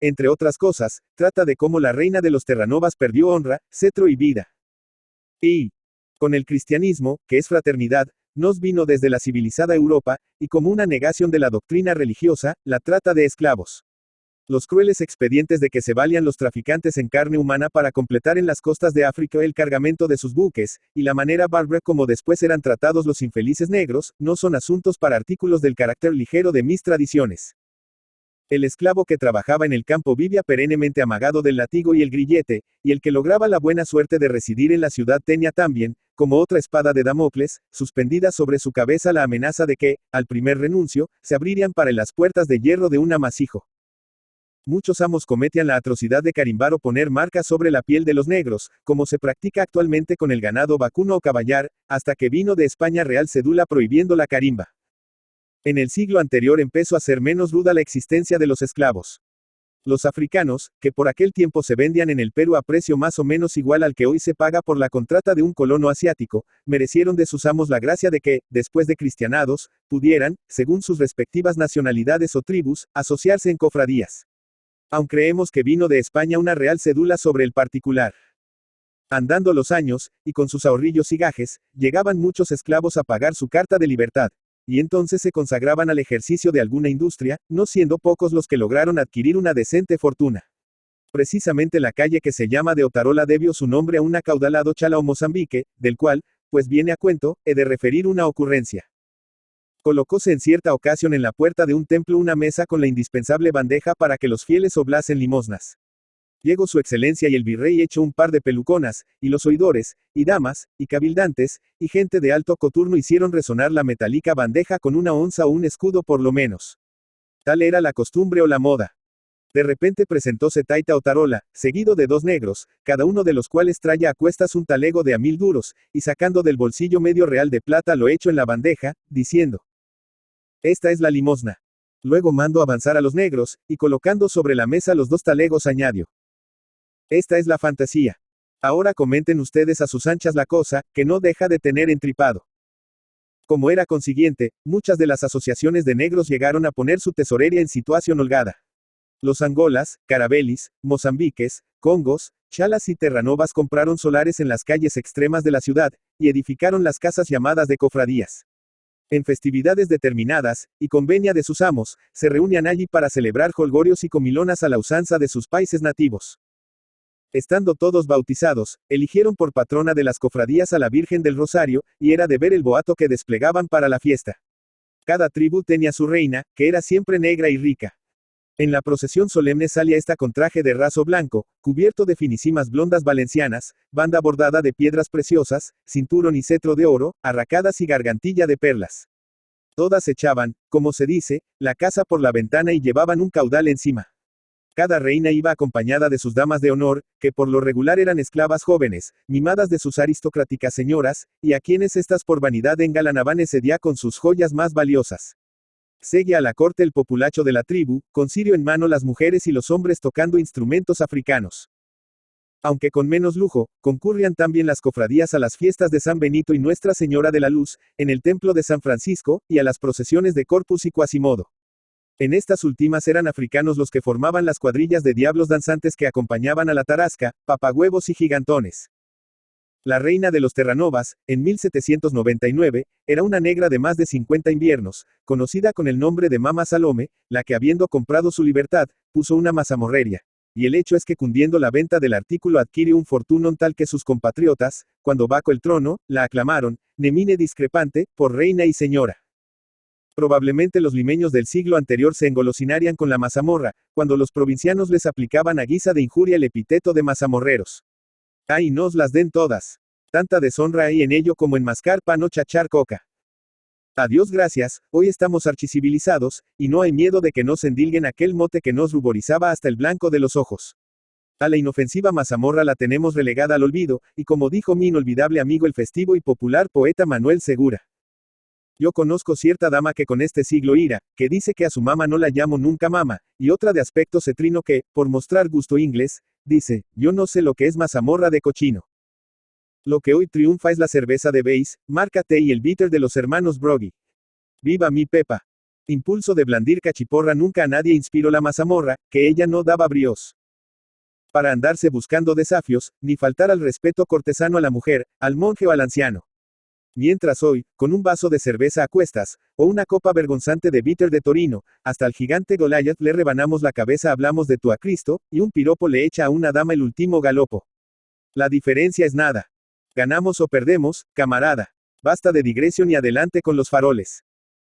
entre otras cosas, trata de cómo la reina de los Terranovas perdió honra, cetro y vida. Y, con el cristianismo, que es fraternidad, nos vino desde la civilizada Europa, y como una negación de la doctrina religiosa, la trata de esclavos. Los crueles expedientes de que se valían los traficantes en carne humana para completar en las costas de África el cargamento de sus buques, y la manera bárbara como después eran tratados los infelices negros, no son asuntos para artículos del carácter ligero de mis tradiciones. El esclavo que trabajaba en el campo vivía perennemente amagado del látigo y el grillete, y el que lograba la buena suerte de residir en la ciudad tenía también, como otra espada de Damocles, suspendida sobre su cabeza la amenaza de que, al primer renuncio, se abrirían para él las puertas de hierro de un amasijo. Muchos amos cometían la atrocidad de carimbar o poner marcas sobre la piel de los negros, como se practica actualmente con el ganado vacuno o caballar, hasta que vino de España Real Cédula prohibiendo la carimba. En el siglo anterior empezó a ser menos ruda la existencia de los esclavos. Los africanos, que por aquel tiempo se vendían en el Perú a precio más o menos igual al que hoy se paga por la contrata de un colono asiático, merecieron de sus amos la gracia de que, después de cristianados, pudieran, según sus respectivas nacionalidades o tribus, asociarse en cofradías. Aun creemos que vino de España una real cédula sobre el particular. Andando los años, y con sus ahorrillos y gajes, llegaban muchos esclavos a pagar su carta de libertad. Y entonces se consagraban al ejercicio de alguna industria, no siendo pocos los que lograron adquirir una decente fortuna. Precisamente la calle que se llama de Otarola debió su nombre a un acaudalado chala o Mozambique, del cual, pues viene a cuento, he de referir una ocurrencia. Colocóse en cierta ocasión en la puerta de un templo una mesa con la indispensable bandeja para que los fieles oblasen limosnas. Llegó su excelencia y el virrey echó un par de peluconas, y los oidores, y damas, y cabildantes, y gente de alto coturno hicieron resonar la metálica bandeja con una onza o un escudo por lo menos. Tal era la costumbre o la moda. De repente presentóse Taita Otarola, seguido de 2 negros, cada uno de los cuales traía a cuestas un talego de a 1000 duros, y sacando del bolsillo medio real de plata lo echó en la bandeja, diciendo: «Esta es la limosna». Luego mandó avanzar a los negros, y colocando sobre la mesa los 2 talegos añadió: «Esta es la fantasía. Ahora comenten ustedes a sus anchas la cosa, que no deja de tener entripado». Como era consiguiente, muchas de las asociaciones de negros llegaron a poner su tesorería en situación holgada. Los angolas, carabelis, mozambiques, congos, chalas y terranovas compraron solares en las calles extremas de la ciudad, y edificaron las casas llamadas de cofradías. En festividades determinadas, y con venia de sus amos, se reunían allí para celebrar jolgorios y comilonas a la usanza de sus países nativos. Estando todos bautizados, eligieron por patrona de las cofradías a la Virgen del Rosario, y era de ver el boato que desplegaban para la fiesta. Cada tribu tenía su reina, que era siempre negra y rica. En la procesión solemne salía esta con traje de raso blanco, cubierto de finísimas blondas valencianas, banda bordada de piedras preciosas, cinturón y cetro de oro, arracadas y gargantilla de perlas. Todas echaban, como se dice, la casa por la ventana y llevaban un caudal encima. Cada reina iba acompañada de sus damas de honor, que por lo regular eran esclavas jóvenes, mimadas de sus aristocráticas señoras, y a quienes estas por vanidad engalanaban ese día con sus joyas más valiosas. Seguía a la corte el populacho de la tribu, con cirio en mano las mujeres y los hombres tocando instrumentos africanos. Aunque con menos lujo, concurrían también las cofradías a las fiestas de San Benito y Nuestra Señora de la Luz, en el templo de San Francisco, y a las procesiones de Corpus y Quasimodo. En estas últimas eran africanos los que formaban las cuadrillas de diablos danzantes que acompañaban a la tarasca, papagüevos y gigantones. La reina de los Terranovas, en 1799, era una negra de más de 50 inviernos, conocida con el nombre de Mama Salome, la que habiendo comprado su libertad, puso una mazamorrería. Y el hecho es que cundiendo la venta del artículo adquiere un fortunón tal que sus compatriotas, cuando vacó el trono, la aclamaron, nemine discrepante, por reina y señora. Probablemente los limeños del siglo anterior se engolosinarían con la mazamorra, cuando los provincianos les aplicaban a guisa de injuria el epíteto de mazamorreros. ¡Ay, nos las den todas! Tanta deshonra hay en ello como en mascar pan o chachar coca. A Dios gracias, hoy estamos archicivilizados, y no hay miedo de que nos endilguen aquel mote que nos ruborizaba hasta el blanco de los ojos. A la inofensiva mazamorra la tenemos relegada al olvido, y como dijo mi inolvidable amigo el festivo y popular poeta Manuel Segura: yo conozco cierta dama que con este siglo ira, que dice que a su mama no la llamo nunca mama, y otra de aspecto cetrino que, por mostrar gusto inglés, dice, yo no sé lo que es mazamorra de cochino. Lo que hoy triunfa es la cerveza de Beis, marca T y el bitter de los hermanos Broggie. ¡Viva mi Pepa! Impulso de blandir cachiporra nunca a nadie inspiró la mazamorra, que ella no daba bríos. Para andarse buscando desafios, ni faltar al respeto cortesano a la mujer, al monje o al anciano. Mientras hoy, con un vaso de cerveza a cuestas, o una copa vergonzante de bitter de Torino, hasta al gigante Goliath le rebanamos la cabeza, hablamos de tú a Cristo, y un piropo le echa a una dama el último galopo. La diferencia es nada. Ganamos o perdemos, camarada. Basta de digresión y adelante con los faroles.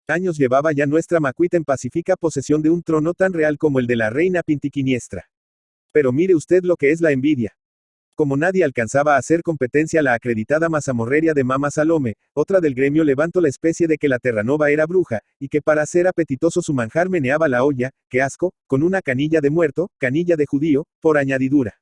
Años llevaba ya nuestra Macuita en pacífica posesión de un trono tan real como el de la reina Pintiquiniestra. Pero mire usted lo que es la envidia. Como nadie alcanzaba a hacer competencia a la acreditada mazamorrería de Mama Salome, otra del gremio levantó la especie de que la Terranova era bruja, y que para hacer apetitoso su manjar meneaba la olla, que asco, con una canilla de muerto, canilla de judío, por añadidura.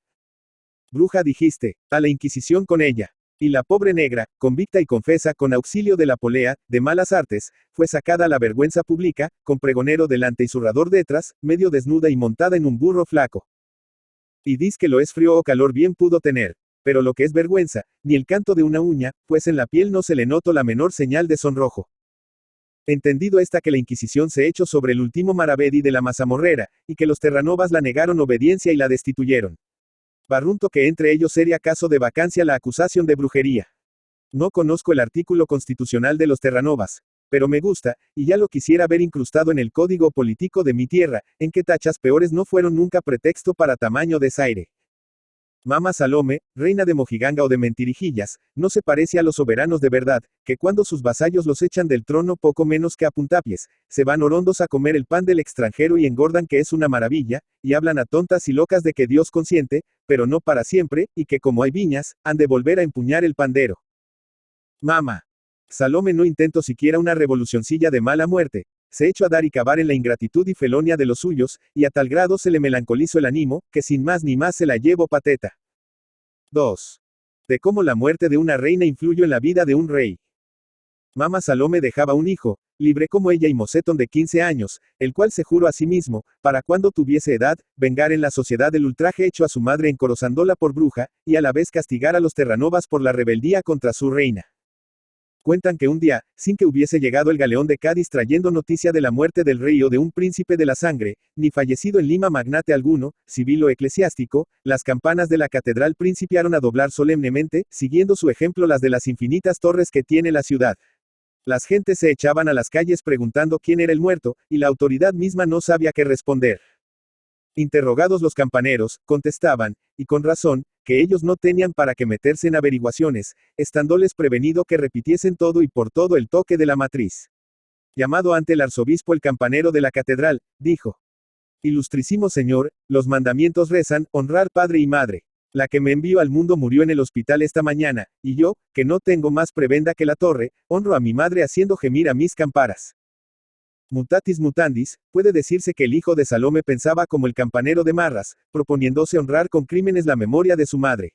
Bruja dijiste, a la Inquisición con ella. Y la pobre negra, convicta y confesa con auxilio de la polea, de malas artes, fue sacada a la vergüenza pública, con pregonero delante y zurrador detrás, medio desnuda y montada en un burro flaco. Y diz que lo es frío o calor bien pudo tener, pero lo que es vergüenza, ni el canto de una uña, pues en la piel no se le notó la menor señal de sonrojo. Entendido está que la Inquisición se echó sobre el último maravedi de la mazamorrera, y que los terranovas la negaron obediencia y la destituyeron. Barrunto que entre ellos sería caso de vacancia la acusación de brujería. No conozco el artículo constitucional de los terranovas, pero me gusta, y ya lo quisiera ver incrustado en el código político de mi tierra, en que tachas peores no fueron nunca pretexto para tamaño desaire. Mama Salome, reina de Mojiganga o de Mentirijillas, no se parece a los soberanos de verdad, que cuando sus vasallos los echan del trono poco menos que a puntapiés, se van orondos a comer el pan del extranjero y engordan, que es una maravilla, y hablan a tontas y locas de que Dios consiente, pero no para siempre, y que como hay viñas, han de volver a empuñar el pandero. Mama Salome no intentó siquiera una revolucioncilla de mala muerte, se echó a dar y cavar en la ingratitud y felonia de los suyos, y a tal grado se le melancolizó el ánimo, que sin más ni más se la llevó pateta. 2. De cómo la muerte de una reina influyó en la vida de un rey. Mama Salome dejaba un hijo, libre como ella y mocetón de 15 años, el cual se juró a sí mismo, para cuando tuviese edad, vengar en la sociedad el ultraje hecho a su madre encorozándola por bruja, y a la vez castigar a los terranovas por la rebeldía contra su reina. Cuentan que un día, sin que hubiese llegado el galeón de Cádiz trayendo noticia de la muerte del rey o de un príncipe de la sangre, ni fallecido en Lima magnate alguno, civil o eclesiástico, las campanas de la catedral principiaron a doblar solemnemente, siguiendo su ejemplo las de las infinitas torres que tiene la ciudad. Las gentes se echaban a las calles preguntando quién era el muerto, y la autoridad misma no sabía qué responder. Interrogados los campaneros, contestaban, y con razón, que ellos no tenían para qué meterse en averiguaciones, estándoles prevenido que repitiesen todo y por todo el toque de la matriz. Llamado ante el arzobispo el campanero de la catedral, dijo: Ilustrísimo señor, los mandamientos rezan, honrar padre y madre. La que me envió al mundo murió en el hospital esta mañana, y yo, que no tengo más prebenda que la torre, honro a mi madre haciendo gemir a mis camparas. Mutatis mutandis, puede decirse que el hijo de Salome pensaba como el campanero de Marras, proponiéndose honrar con crímenes la memoria de su madre.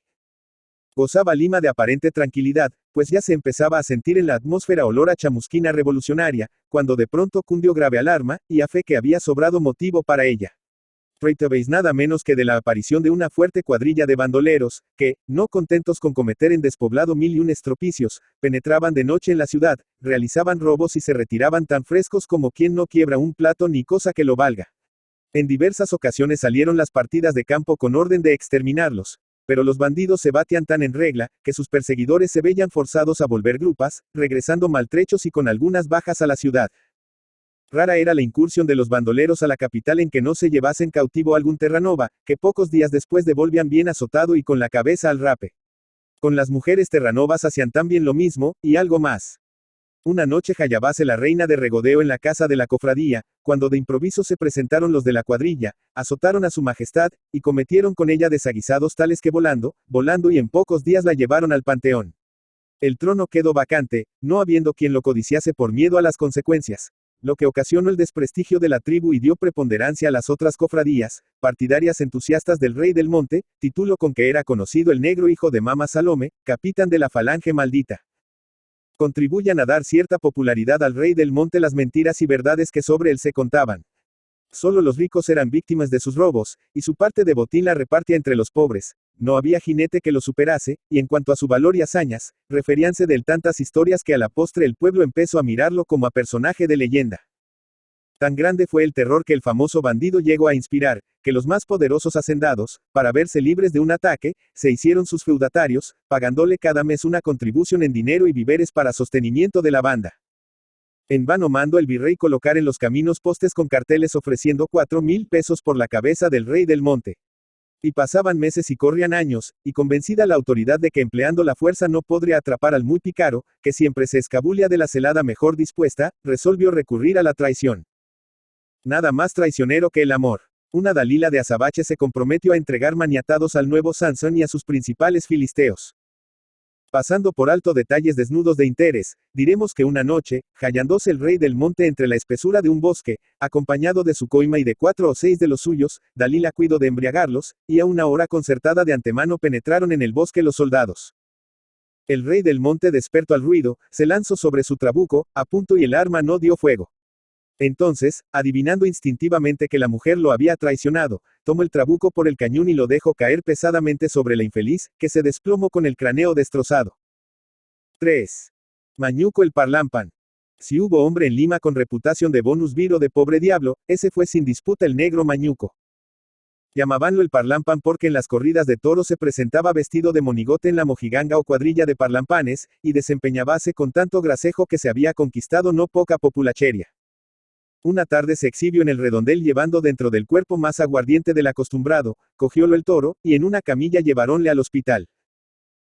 Gozaba Lima de aparente tranquilidad, pues ya se empezaba a sentir en la atmósfera olor a chamusquina revolucionaria, cuando de pronto cundió grave alarma, y a fe que había sobrado motivo para ella. Tratabais nada menos que de la aparición de una fuerte cuadrilla de bandoleros, que, no contentos con cometer en despoblado mil y un estropicios, penetraban de noche en la ciudad, realizaban robos y se retiraban tan frescos como quien no quiebra un plato ni cosa que lo valga. En diversas ocasiones salieron las partidas de campo con orden de exterminarlos, pero los bandidos se batían tan en regla, que sus perseguidores se veían forzados a volver grupas, regresando maltrechos y con algunas bajas a la ciudad. Rara era la incursión de los bandoleros a la capital en que no se llevasen cautivo algún terranova, que pocos días después devolvían bien azotado y con la cabeza al rape. Con las mujeres terranovas hacían también lo mismo, y algo más. Una noche hallabase la reina de regodeo en la casa de la cofradía, cuando de improviso se presentaron los de la cuadrilla, azotaron a su majestad, y cometieron con ella desaguisados tales que volando y en pocos días la llevaron al panteón. El trono quedó vacante, no habiendo quien lo codiciase por miedo a las consecuencias, lo que ocasionó el desprestigio de la tribu y dio preponderancia a las otras cofradías, partidarias entusiastas del rey del monte, título con que era conocido el negro hijo de Mama Salome, capitán de la falange maldita. Contribuyan a dar cierta popularidad al rey del monte las mentiras y verdades que sobre él se contaban. Solo los ricos eran víctimas de sus robos, y su parte de botín la repartía entre los pobres. No había jinete que lo superase, y en cuanto a su valor y hazañas, referíanse de él tantas historias que a la postre el pueblo empezó a mirarlo como a personaje de leyenda. Tan grande fue el terror que el famoso bandido llegó a inspirar, que los más poderosos hacendados, para verse libres de un ataque, se hicieron sus feudatarios, pagándole cada mes una contribución en dinero y víveres para sostenimiento de la banda. En vano mandó el virrey colocar en los caminos postes con carteles ofreciendo 4,000 pesos por la cabeza del rey del monte. Y pasaban meses y corrían años, y convencida la autoridad de que empleando la fuerza no podría atrapar al muy pícaro, que siempre se escabulla de la celada mejor dispuesta, resolvió recurrir a la traición. Nada más traicionero que el amor. Una Dalila de azabache se comprometió a entregar maniatados al nuevo Sansón y a sus principales filisteos. Pasando por alto detalles desnudos de interés, diremos que una noche, hallándose el rey del monte entre la espesura de un bosque, acompañado de su coima y de 4 o 6 de los suyos, Dalila cuidó de embriagarlos, y a una hora concertada de antemano penetraron en el bosque los soldados. El rey del monte, desperto al ruido, se lanzó sobre su trabuco, a punto y el arma no dio fuego. Entonces, adivinando instintivamente que la mujer lo había traicionado, tomó el trabuco por el cañón y lo dejó caer pesadamente sobre la infeliz, que se desplomó con el cráneo destrozado. 3. Mañuco el Parlampan. Si hubo hombre en Lima con reputación de bonus viro de pobre diablo, ese fue sin disputa el negro Mañuco. Llamabanlo el Parlampan porque en las corridas de toros se presentaba vestido de monigote en la mojiganga o cuadrilla de parlampanes, y desempeñábase con tanto gracejo que se había conquistado no poca populacheria. Una tarde se exhibió en el redondel llevando dentro del cuerpo más aguardiente del acostumbrado, cogiólo el toro, y en una camilla llevaronle al hospital.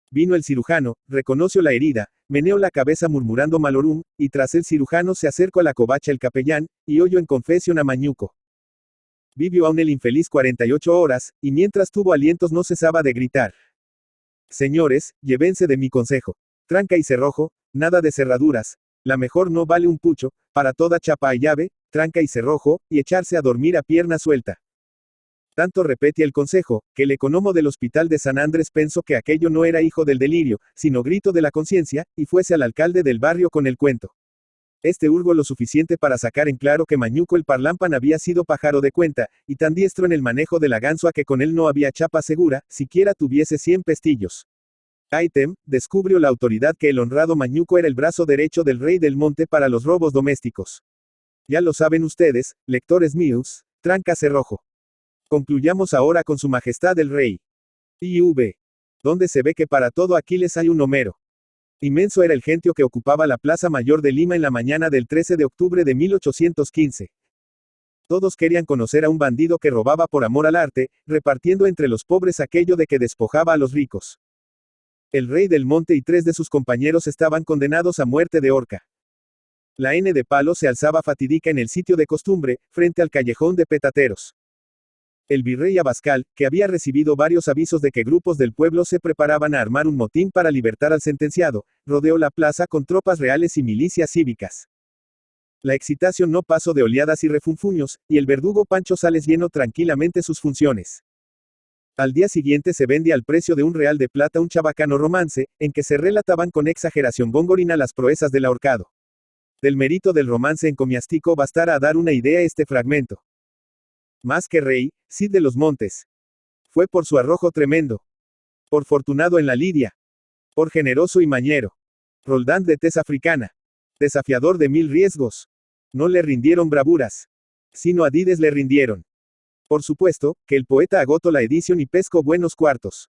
Vino el cirujano, reconoció la herida, meneó la cabeza murmurando malorum, y tras el cirujano se acercó a la covacha el capellán, y oyó en confesión a Mañuco. Vivió aún el infeliz 48 horas, y mientras tuvo alientos no cesaba de gritar. Señores, llévense de mi consejo. Tranca y cerrojo, nada de cerraduras. La mejor no vale un pucho, para toda chapa hay llave, tranca y cerrojo, y echarse a dormir a pierna suelta. Tanto repetía el consejo, que el economo del hospital de San Andrés pensó que aquello no era hijo del delirio, sino grito de la conciencia, y fuese al alcalde del barrio con el cuento. Este hurgó lo suficiente para sacar en claro que Mañuco el Parlampan había sido pájaro de cuenta, y tan diestro en el manejo de la ganzúa que con él no había chapa segura, siquiera tuviese 100 pestillos. Ítem, descubrió la autoridad que el honrado Mañuco era el brazo derecho del rey del monte para los robos domésticos. Ya lo saben ustedes, lectores míos, tranca cerrojo. Concluyamos ahora con su majestad el rey. I.V. Donde se ve que para todo Aquiles hay un Homero. Inmenso era el gentio que ocupaba la Plaza Mayor de Lima en la mañana del 13 de octubre de 1815. Todos querían conocer a un bandido que robaba por amor al arte, repartiendo entre los pobres aquello de que despojaba a los ricos. El rey del monte y 3 de sus compañeros estaban condenados a muerte de horca. La N de Palo se alzaba fatídica en el sitio de costumbre, frente al callejón de petateros. El virrey Abascal, que había recibido varios avisos de que grupos del pueblo se preparaban a armar un motín para libertar al sentenciado, rodeó la plaza con tropas reales y milicias cívicas. La excitación no pasó de oleadas y refunfuños, y el verdugo Pancho Sales llenó tranquilamente sus funciones. Al día siguiente se vende al precio de $1 de plata un chabacano romance, en que se relataban con exageración gongorina las proezas del ahorcado. Del mérito del romance encomiástico bastará a dar una idea este fragmento. Más que rey, Cid de los Montes. Fue por su arrojo tremendo. Por fortunado en la lidia. Por generoso y mañero. Roldán de tez africana. Desafiador de 1000 riesgos. No le rindieron bravuras. Sino a Dides le rindieron. Por supuesto, que el poeta agotó la edición y pescó buenos cuartos.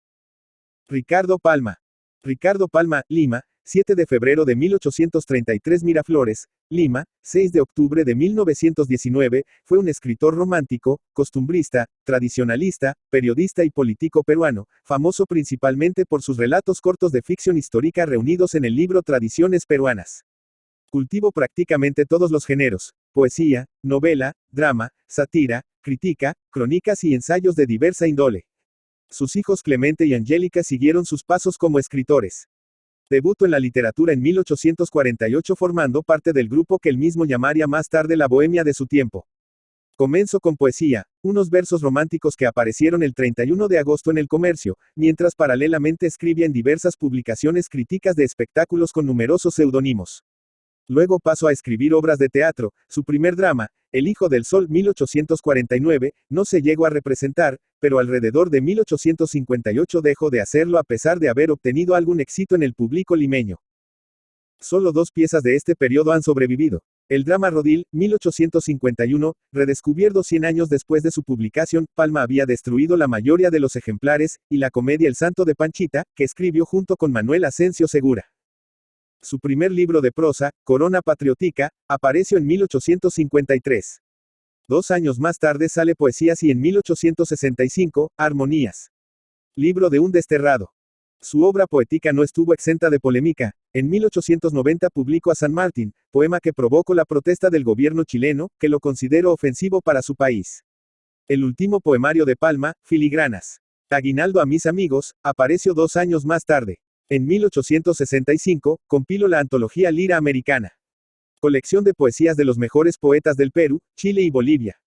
Ricardo Palma. Ricardo Palma, Lima, 7 de febrero de 1833 Miraflores, Lima, 6 de octubre de 1919, fue un escritor romántico, costumbrista, tradicionalista, periodista y político peruano, famoso principalmente por sus relatos cortos de ficción histórica reunidos en el libro Tradiciones Peruanas. Cultivó prácticamente todos los géneros: poesía, novela, drama, sátira, crítica, crónicas y ensayos de diversa índole. Sus hijos Clemente y Angélica siguieron sus pasos como escritores. Debutó en la literatura en 1848 formando parte del grupo que él mismo llamaría más tarde la Bohemia de su tiempo. Comenzó con poesía, unos versos románticos que aparecieron el 31 de agosto en El Comercio, mientras paralelamente escribía en diversas publicaciones críticas de espectáculos con numerosos seudónimos. Luego pasó a escribir obras de teatro. Su primer drama, El Hijo del Sol 1849, no se llegó a representar, pero alrededor de 1858 dejó de hacerlo a pesar de haber obtenido algún éxito en el público limeño. Solo 2 piezas de este periodo han sobrevivido. El drama Rodil, 1851, redescubierto 100 años después de su publicación, Palma había destruido la mayoría de los ejemplares, y la comedia El Santo de Panchita, que escribió junto con Manuel Asensio Segura. Su primer libro de prosa, Corona Patriótica, apareció en 1853. 2 años más tarde sale Poesías y en 1865, Armonías. Libro de un desterrado. Su obra poética no estuvo exenta de polémica. En 1890 publicó A San Martín, poema que provocó la protesta del gobierno chileno, que lo consideró ofensivo para su país. El último poemario de Palma, Filigranas. Aguinaldo a mis amigos, apareció 2 años más tarde. En 1865, compiló la antología Lira Americana. Colección de poesías de los mejores poetas del Perú, Chile y Bolivia.